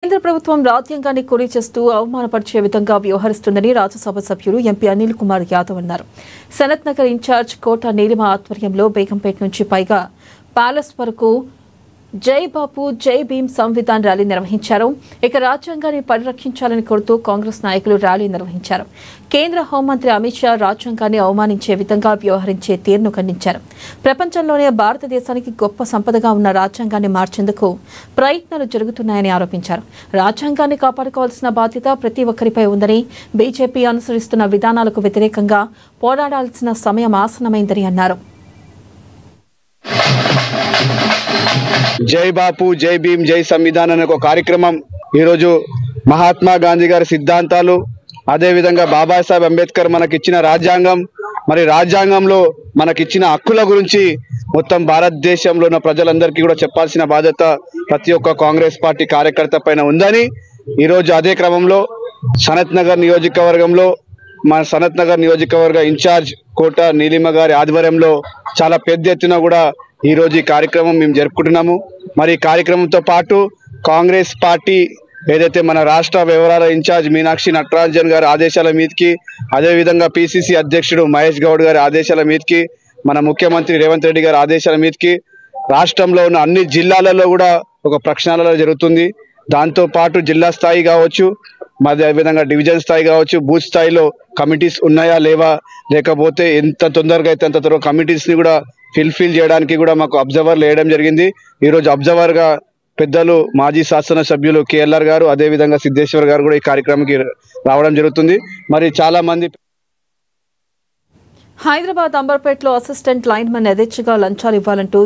కేంద్ర ప్రభుత్వం రాజ్యాంగాన్ని కూలీ చేస్తూ అవమానపరిచే విధంగా వ్యవహరిస్తుందని రాజ్యసభ సభ్యులు ఎంపీ అనిల్ కుమార్ యాదవ్ అన్నారు. సనత్ నగర్ ఇన్ఛార్జ్ కోట నీలిమ ఆధ్వర్యంలో బేగంపేట నుంచి పైగా ప్యాలెస్ వరకు జై బాపు జై భీమ్ సంవిధాన్ ర్యాలీ నిర్వహించారు. ఇక రాజ్యాంగాన్ని పరిరక్షించాలని కోరుతూ కాంగ్రెస్ నాయకులు ర్యాలీ నిర్వహించారు. కేంద్ర హోంమంత్రి అమిత్ షా రాజ్యాంగాన్ని అవమానించే విధంగా వ్యవహరించే తీరును ఖండించారు. ప్రపంచంలోనే భారతదేశానికి గొప్ప సంపదగా ఉన్న రాజ్యాంగాన్ని మార్చేందుకు ప్రయత్నాలు జరుగుతున్నాయని ఆరోపించారు. రాజ్యాంగాన్ని కాపాడుకోవాల్సిన బాధ్యత ప్రతి ఒక్కరిపై ఉందని, బీజేపీ అనుసరిస్తున్న విధానాలకు వ్యతిరేకంగా పోరాడాల్సిన సమయం ఆసన్నమైందని అన్నారు. జై బాపు జై భీమ్ జై సంవిధాన్ అనే ఒక కార్యక్రమం ఈరోజు మహాత్మా గాంధీ గారి సిద్ధాంతాలు, అదేవిధంగా బాబాసాహెబ్ అంబేద్కర్ మనకిచ్చిన రాజ్యాంగం, మరి రాజ్యాంగంలో మనకిచ్చిన హక్కుల గురించి మొత్తం భారతదేశంలో ఉన్న ప్రజలందరికీ కూడా చెప్పాల్సిన బాధ్యత ప్రతి ఒక్క కాంగ్రెస్ పార్టీ కార్యకర్త పైన ఉందని ఈరోజు అదే క్రమంలో సనత్ నగర్ నియోజకవర్గంలో మన సనత్ నగర్ నియోజకవర్గ ఇన్ఛార్జ్ కోట నీలిమ గారి ఆధ్వర్యంలో చాలా పెద్ద ఎత్తున కూడా ఈ రోజు ఈ కార్యక్రమం మేము జరుపుకుంటున్నాము. మరి ఈ కార్యక్రమంతో పాటు కాంగ్రెస్ పార్టీ ఏదైతే మన రాష్ట్ర వ్యవహారాల ఇన్ఛార్జ్ మీనాక్షి నటరాజన్ గారి ఆదేశాల మీదకి, అదేవిధంగా పిసిసి అధ్యక్షుడు మహేష్ గౌడ్ గారి ఆదేశాల మీదకి, మన ముఖ్యమంత్రి రేవంత్ రెడ్డి గారి ఆదేశాల మీదకి రాష్ట్రంలో ఉన్న అన్ని జిల్లాలలో కూడా ఒక ప్రక్షాళన జరుగుతుంది. దాంతో పాటు జిల్లా స్థాయి కావచ్చు, అదేవిధంగా డివిజన్ స్థాయి కావచ్చు, బూత్ స్థాయిలో కమిటీస్ ఉన్నాయా లేవా, లేకపోతే ఎంత తొందరగా అయితే అంత త్వరగా కమిటీస్ ని కూడా ఫిల్ చేయడానికి కూడా మాకు అబ్జర్వర్లు వేయడం జరిగింది. ఈరోజు అబ్జర్వర్ గా పెద్దలు మాజీ శాసన సభ్యులు కేఎల్ఆర్ గారు, అదేవిధంగా సిద్ధేశ్వర్ గారు కూడా ఈ కార్యక్రమానికి రావడం జరుగుతుంది. మరి చాలా మంది హైదరాబాద్ అంబర్పేటలో అసిస్టెంట్ లైన్మెన్ యథేచ్ఛగా లంచాలు ఇవ్వాలంటూ